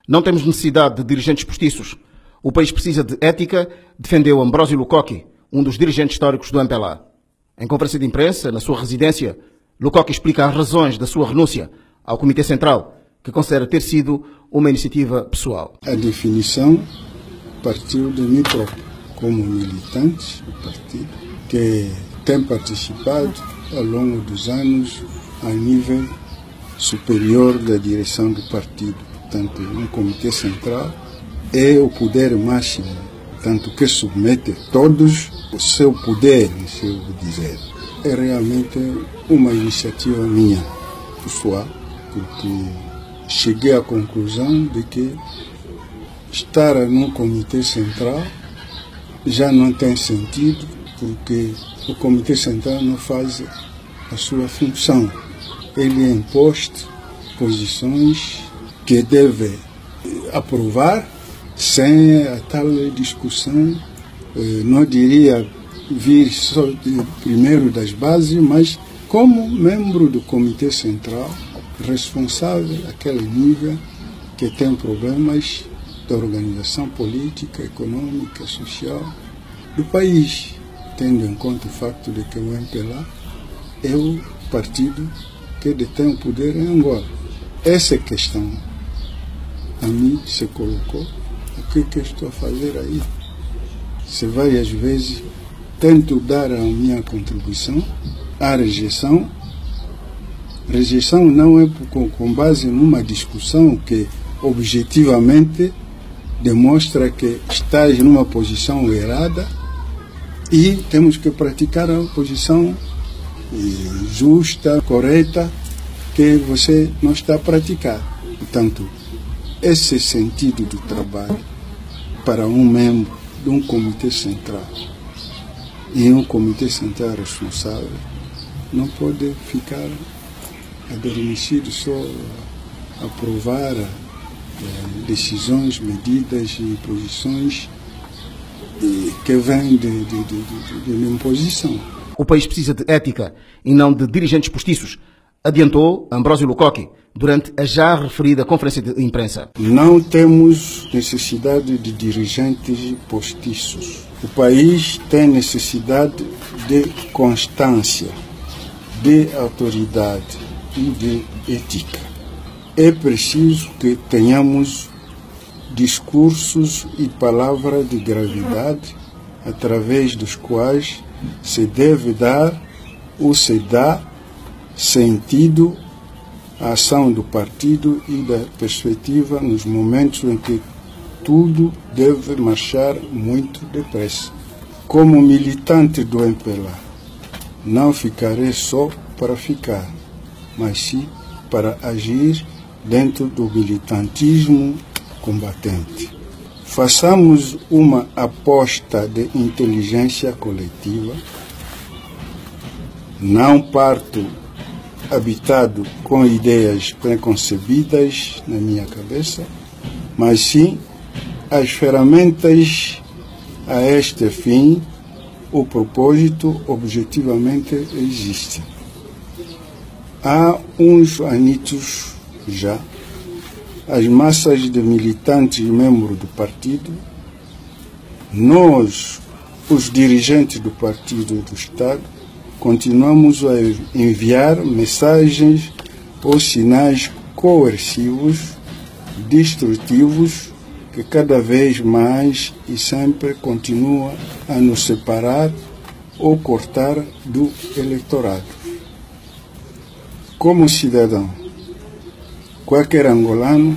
Não temos necessidade de dirigentes postiços. O país precisa de ética, defendeu Ambrósio Lukoki, um dos dirigentes históricos do MPLA. Em conferência de imprensa, na sua residência, Lukoki explica as razões da sua renúncia ao Comitê Central, que considera ter sido uma iniciativa pessoal. A definição partiu de mim próprio, como militante do partido, que tem participado ao longo dos anos a nível superior da direção do partido. Portanto, um Comitê Central é o poder máximo, tanto que submete todos o seu poder, se eu vou dizer. É realmente uma iniciativa minha, pessoal, porque cheguei à conclusão de que estar num Comitê Central já não tem sentido, porque o Comitê Central não faz a sua função. Ele é imposto posições que deve aprovar sem a tal discussão, não diria vir só primeiro das bases, mas como membro do Comitê Central, responsável àquele nível que tem problemas da organização política, econômica, social do país, tendo em conta o facto de que o MPLA é o partido que detém o poder em Angola. Essa questão a mim se colocou. O que eu estou a fazer aí? Se várias vezes tento dar a minha contribuição à rejeição. Rejeição não é com base numa discussão que objetivamente demonstra que estás numa posição errada e temos que praticar a posição justa, correta, que você não está a praticar. Portanto, esse sentido do trabalho para um membro de um Comitê Central e um Comitê Central responsável não pode ficar adormecido só a aprovar decisões, medidas e posições que vêm de imposição. O país precisa de ética e não de dirigentes postiços, adiantou Ambrósio Lukoki durante a já referida conferência de imprensa. Não temos necessidade de dirigentes postiços. O país tem necessidade de constância, de autoridade e de ética. É preciso que tenhamos discursos e palavras de gravidade através dos quais se deve dar ou se dá sentido à ação do partido e da perspectiva nos momentos em que tudo deve marchar muito depressa. Como militante do MPLA, não ficarei só para ficar, mas sim para agir dentro do militantismo combatente. Façamos uma aposta de inteligência coletiva. Não parto habitado com ideias preconcebidas na minha cabeça, mas sim as ferramentas a este fim, o propósito objetivamente existe. Há uns anitos já, as massas de militantes e membros do partido, nós, os dirigentes do partido e do Estado, continuamos a enviar mensagens ou sinais coercivos, destrutivos, que cada vez mais e sempre continua a nos separar ou cortar do eleitorado. Como cidadão, qualquer angolano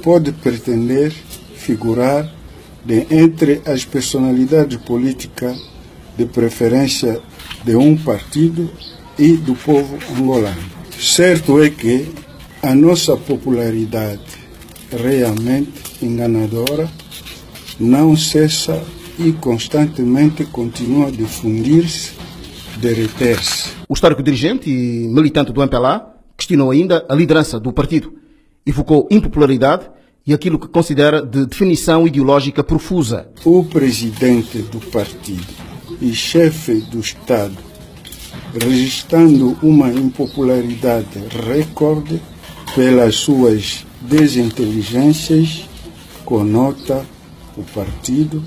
pode pretender figurar entre as personalidades políticas de preferência de um partido e do povo angolano. Certo é que a nossa popularidade realmente enganadora não cessa e constantemente continua a difundir-se, derreter-se. O histórico dirigente e militante do MPLA questionou ainda a liderança do partido, evocou impopularidade e aquilo que considera de definição ideológica profusa. O presidente do partido e chefe do Estado, registrando uma impopularidade recorde pelas suas desinteligências conota o partido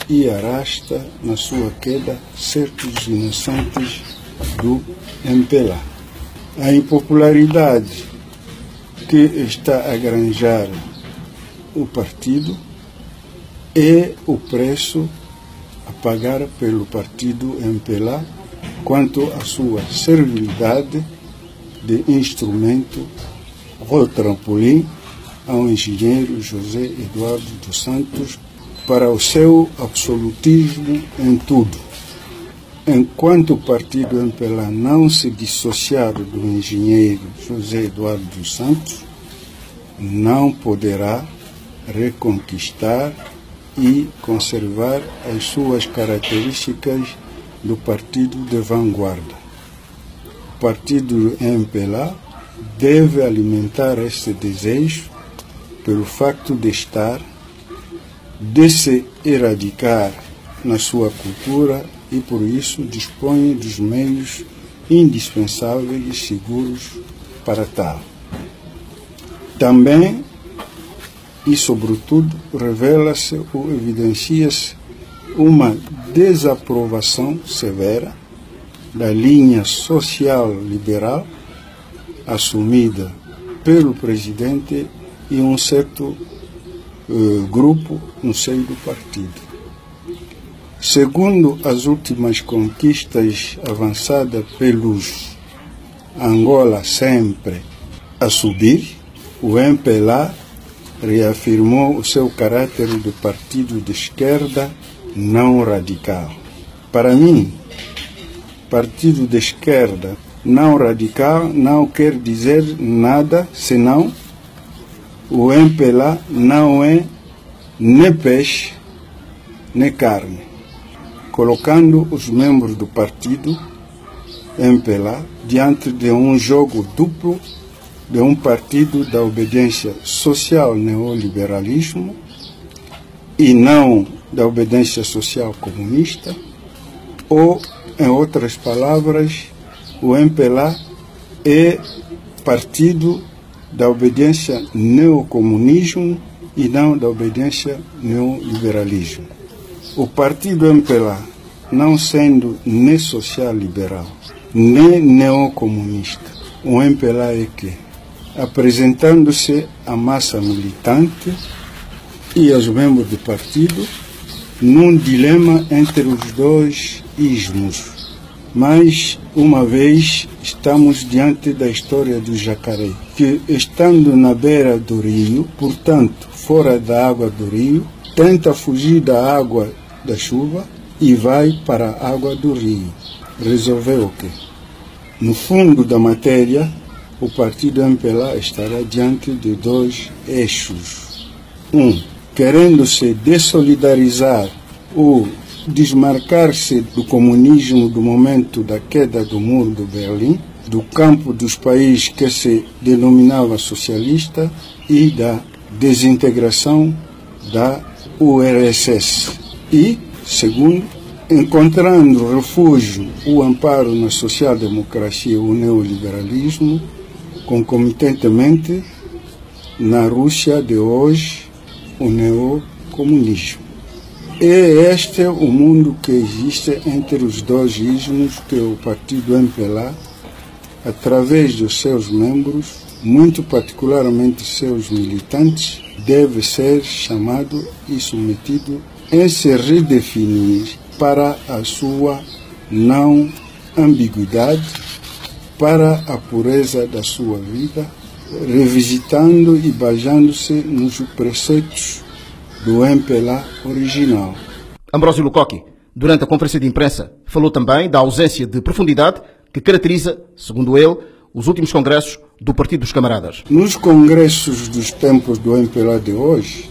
e arrasta na sua queda certos inocentes do MPLA. A impopularidade que está a granjar o partido é o preço a pagar pelo partido MPLA quanto à sua servilidade de instrumento ou trampolim ao engenheiro José Eduardo dos Santos para o seu absolutismo em tudo. Enquanto o partido MPLA não se dissociar do engenheiro José Eduardo dos Santos, não poderá reconquistar e conservar as suas características do partido de vanguarda. O partido MPLA deve alimentar esse desejo pelo facto de se erradicar na sua cultura e por isso dispõe dos meios indispensáveis e seguros para tal. Também e sobretudo revela-se ou evidencia-se uma desaprovação severa da linha social liberal assumida pelo presidente e um certo grupo no seio do partido. Segundo as últimas conquistas avançadas pelos Angola sempre a subir, o MPLA reafirmou o seu caráter de partido de esquerda não radical. Para mim, partido de esquerda não radical não quer dizer nada senão o MPLA não é nem peixe nem carne, colocando os membros do partido MPLA diante de um jogo duplo de um partido da obediência social neoliberalismo e não da obediência social comunista, ou, em outras palavras, o MPLA é partido da obediência neocomunismo e não da obediência neoliberalismo. O partido MPLA, não sendo nem social-liberal, nem neocomunista, o MPLA é que, apresentando-se à massa militante e aos membros do partido, num dilema entre os dois ismos. Mas, uma vez, estamos diante da história do jacaré, que, estando na beira do rio, portanto, fora da água do rio, tenta fugir da água da chuva e vai para a água do rio. Resolveu o quê? No fundo da matéria, o partido MPLA estará diante de dois eixos. Querendo se dessolidarizar ou desmarcar-se do comunismo do momento da queda do muro de Berlim, do campo dos países que se denominava socialista e da desintegração da URSS. E, segundo, encontrando refúgio ou amparo na social-democracia ou neoliberalismo, concomitantemente na Rússia de hoje, o neocomunismo. É este o mundo que existe entre os dois ismos que o partido MPLA, através dos seus membros, muito particularmente seus militantes, deve ser chamado e submetido a se redefinir para a sua não ambiguidade, para a pureza da sua vida, revisitando e baseando-se nos preceitos do MPLA original. Ambrósio Lukoki, durante a conferência de imprensa, falou também da ausência de profundidade que caracteriza, segundo ele, os últimos congressos do Partido dos Camaradas. Nos congressos dos tempos do MPLA de hoje,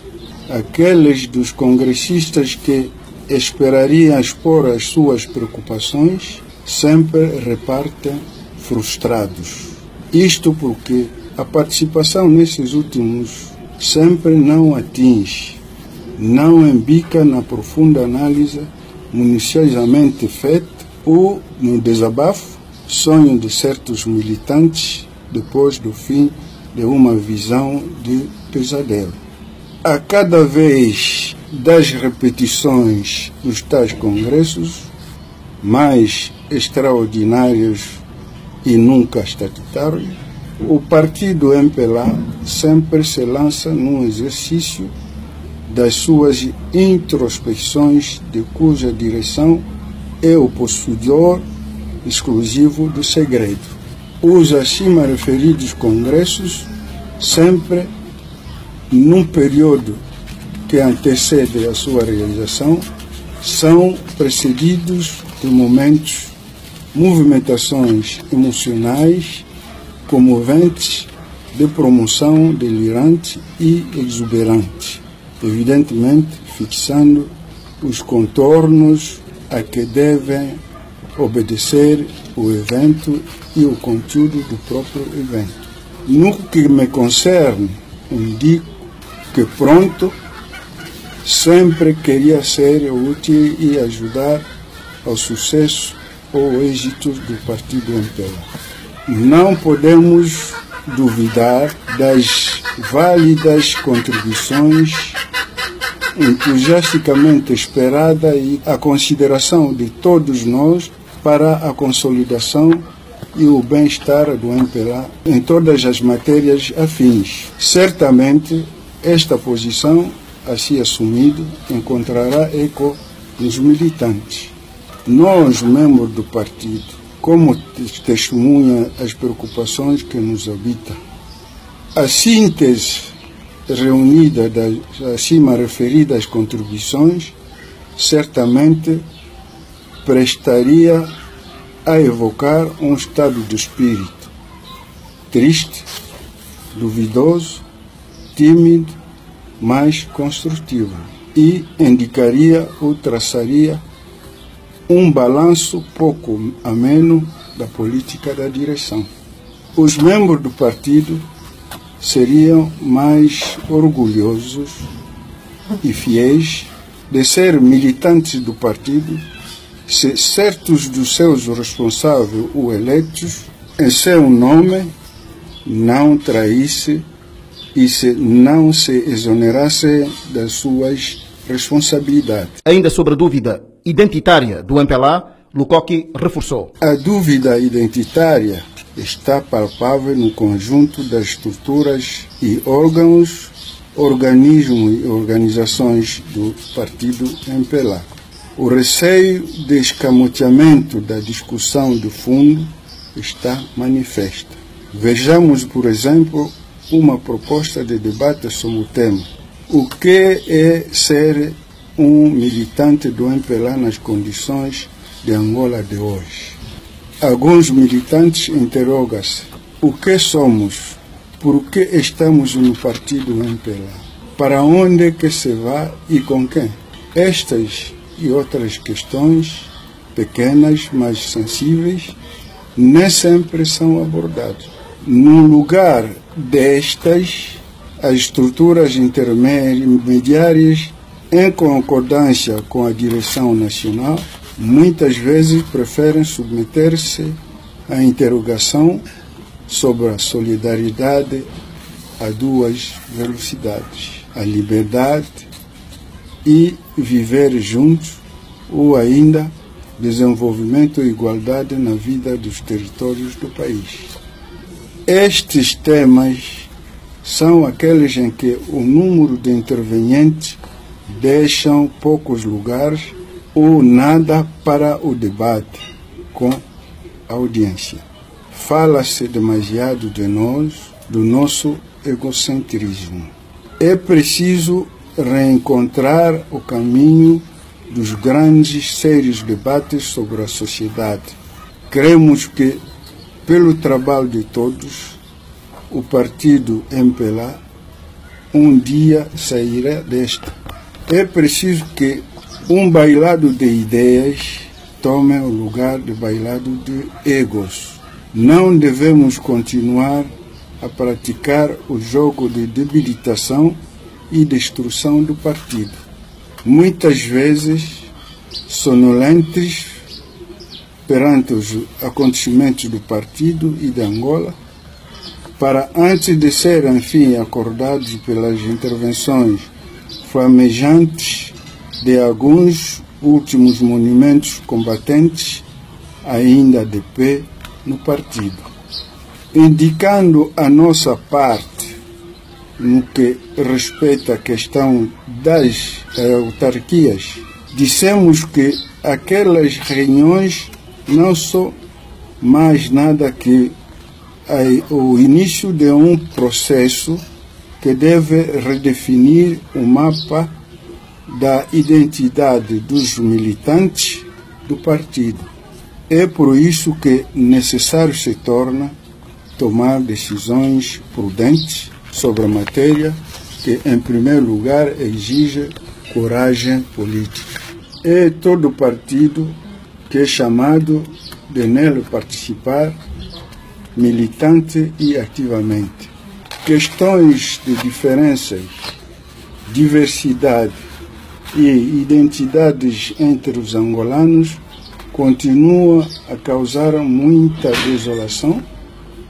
aqueles dos congressistas que esperariam expor as suas preocupações sempre repartem frustrados. Isto porque a participação nesses últimos sempre não atinge, não embica na profunda análise minuciosamente feita ou no desabafo, sonho de certos militantes depois do fim de uma visão de pesadelo. A cada vez das repetições dos tais congressos, mais extraordinários e nunca estatutários, o partido MPLA sempre se lança num exercício das suas introspecções, de cuja direção é o possuidor exclusivo do segredo. Os acima referidos congressos, sempre num período que antecede a sua realização, são precedidos de momentos, movimentações emocionais comoventes, de promoção delirante e exuberante, evidentemente fixando os contornos a que devem obedecer o evento e o conteúdo do próprio evento. No que me concerne, indico que pronto sempre queria ser útil e ajudar ao sucesso ou êxito do partido MPLA. Não podemos duvidar das válidas contribuições entusiasticamente esperada e a consideração de todos nós para a consolidação e o bem-estar do MPLA em todas as matérias afins. Certamente, esta posição, assim assumida, encontrará eco nos militantes. Nós, membros do partido, como testemunha as preocupações que nos habitam, a síntese reunida das acima referidas contribuições certamente prestaria a evocar um estado de espírito triste, duvidoso, tímido, mas construtivo, e indicaria ou traçaria um balanço pouco ameno da política da direção. Os membros do partido seriam mais orgulhosos e fiéis de ser militantes do partido se certos dos seus responsáveis ou eleitos, em seu nome, não traísse e se não se exonerasse das suas responsabilidades. Ainda sobre a dúvida identitária do MPLA, Lukoki reforçou. A dúvida identitária está palpável no conjunto das estruturas e órgãos, organismos e organizações do partido MPLA. O receio de escamoteamento da discussão de fundo está manifesta. Vejamos, por exemplo, uma proposta de debate sobre o tema: o que é ser um militante do MPLA nas condições de Angola de hoje? Alguns militantes interrogam-se: o que somos? Por que estamos no partido MPLA? Para onde que se vai e com quem? Estas e outras questões, pequenas, mas sensíveis, nem sempre são abordadas. No lugar destas, as estruturas intermediárias, em concordância com a direção nacional, muitas vezes preferem submeter-se à interrogação sobre a solidariedade a duas velocidades: a liberdade e viver juntos, ou ainda desenvolvimento e igualdade na vida dos territórios do país. Estes temas são aqueles em que o número de intervenientes deixam poucos lugares ou nada para o debate com a audiência. Fala-se demasiado de nós, do nosso egocentrismo. É preciso reencontrar o caminho dos grandes, sérios debates sobre a sociedade. Cremos que, pelo trabalho de todos, o partido MPLA um dia sairá desta. É preciso que um bailado de ideias tome o lugar de bailado de egos. Não devemos continuar a praticar o jogo de debilitação e destruição do partido. Muitas vezes, sonolentes perante os acontecimentos do partido e de Angola, para, antes de serem, enfim, acordados pelas intervenções flamejantes de alguns últimos monumentos combatentes ainda de pé no partido. Indicando a nossa parte no que respeita à questão das autarquias, dissemos que aquelas reuniões não são mais nada que o início de um processo que deve redefinir o mapa da identidade dos militantes do partido. É por isso que necessário se torna tomar decisões prudentes sobre a matéria que, em primeiro lugar, exige coragem política. É todo partido que é chamado de nele participar militante e ativamente. Questões de diferenças, diversidade e identidades entre os angolanos continuam a causar muita desolação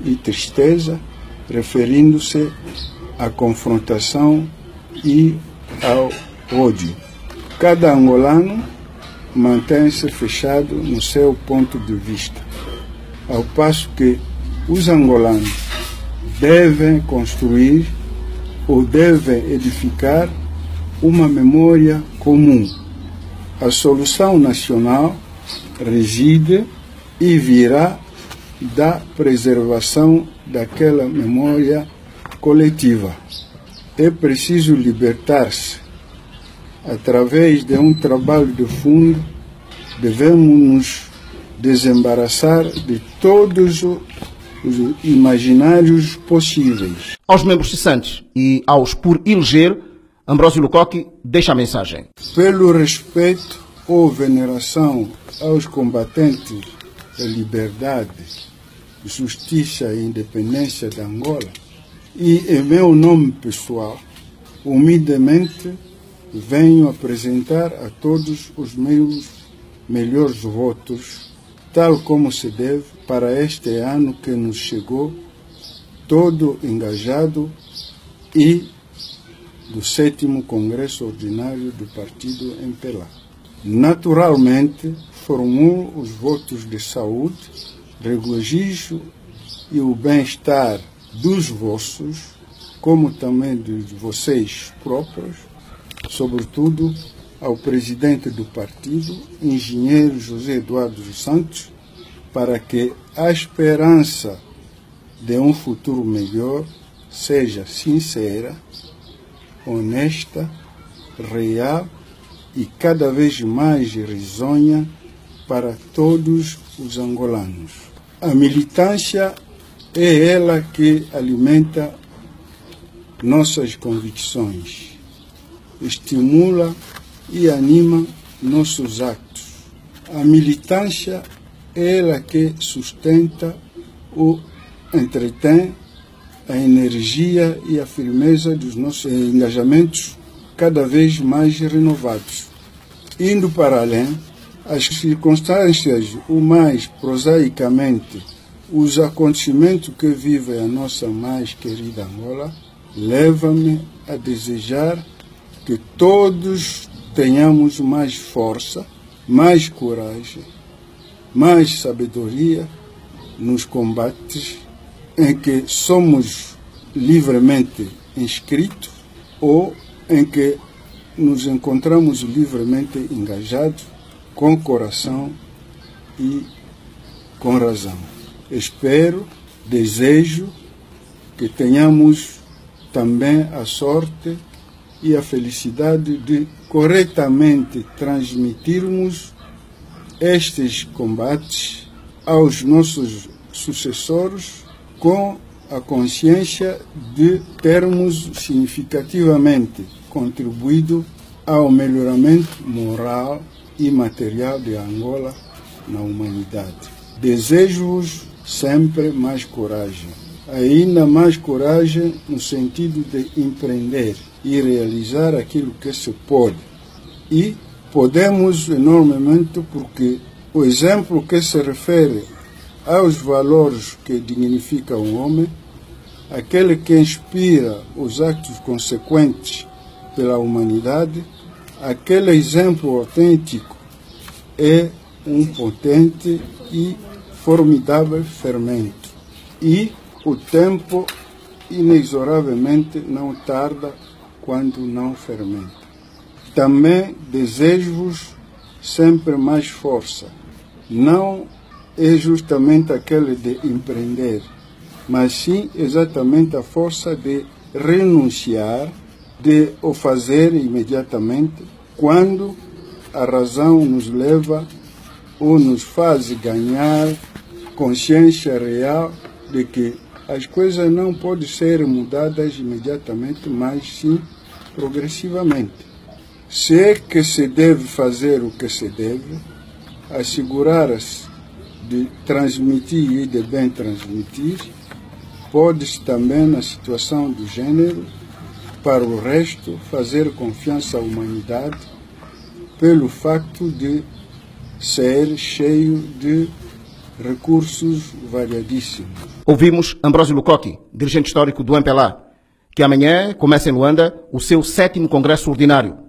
e tristeza, referindo-se à confrontação e ao ódio. Cada angolano mantém-se fechado no seu ponto de vista, ao passo que os angolanos devem construir ou devem edificar uma memória comum. A solução nacional reside e virá da preservação daquela memória coletiva. É preciso libertar-se. Através de um trabalho de fundo, devemos nos desembaraçar de todos os imaginários possíveis. Aos membros cessantes e aos por eleger, Ambrósio Lukoki deixa a mensagem. Pelo respeito ou veneração aos combatentes da liberdade, justiça e independência de Angola, e em meu nome pessoal, humildemente venho apresentar a todos os meus melhores votos, tal como se deve, para este ano que nos chegou, todo engajado, e do 7º Congresso Ordinário do Partido MPLA. Naturalmente, formulo os votos de saúde, regozijo e o bem-estar dos vossos, como também de vocês próprios, sobretudo ao presidente do partido, engenheiro José Eduardo dos Santos, para que a esperança de um futuro melhor seja sincera, honesta, real e cada vez mais risonha para todos os angolanos. A militância é ela que alimenta nossas convicções, estimula e anima nossos atos. A militância é ela que sustenta ou entretém a energia e a firmeza dos nossos engajamentos cada vez mais renovados. Indo para além, as circunstâncias, o mais prosaicamente, os acontecimentos que vive a nossa mais querida Angola, levam-me a desejar que todos tenhamos mais força, mais coragem, mais sabedoria nos combates em que somos livremente inscritos ou em que nos encontramos livremente engajados, com coração e com razão. Espero, desejo que tenhamos também a sorte e a felicidade de corretamente transmitirmos estes combates aos nossos sucessores com a consciência de termos significativamente contribuído ao melhoramento moral e material de Angola na humanidade. Desejo-vos sempre mais coragem, ainda mais coragem no sentido de empreender e realizar aquilo que se pode. E podemos enormemente porque o exemplo que se refere aos valores que dignificam o homem aquele que inspira os atos consequentes pela humanidade, aquele exemplo autêntico é um potente e formidável fermento. E o tempo inexoravelmente não tarda quando não fermenta. Também desejo-vos sempre mais força. Não é justamente aquele de empreender, mas sim exatamente a força de renunciar, de o fazer imediatamente, quando a razão nos leva ou nos faz ganhar consciência real de que as coisas não podem ser mudadas imediatamente, mas sim progressivamente. Se é que se deve fazer o que se deve, assegurar-se de transmitir e de bem transmitir, pode-se também, na situação do gênero, para o resto, fazer confiança à humanidade pelo facto de ser cheio de recursos variadíssimos. Ouvimos Ambrósio Lukoki, dirigente histórico do MPLA, que amanhã começa em Luanda o seu 7º Congresso Ordinário.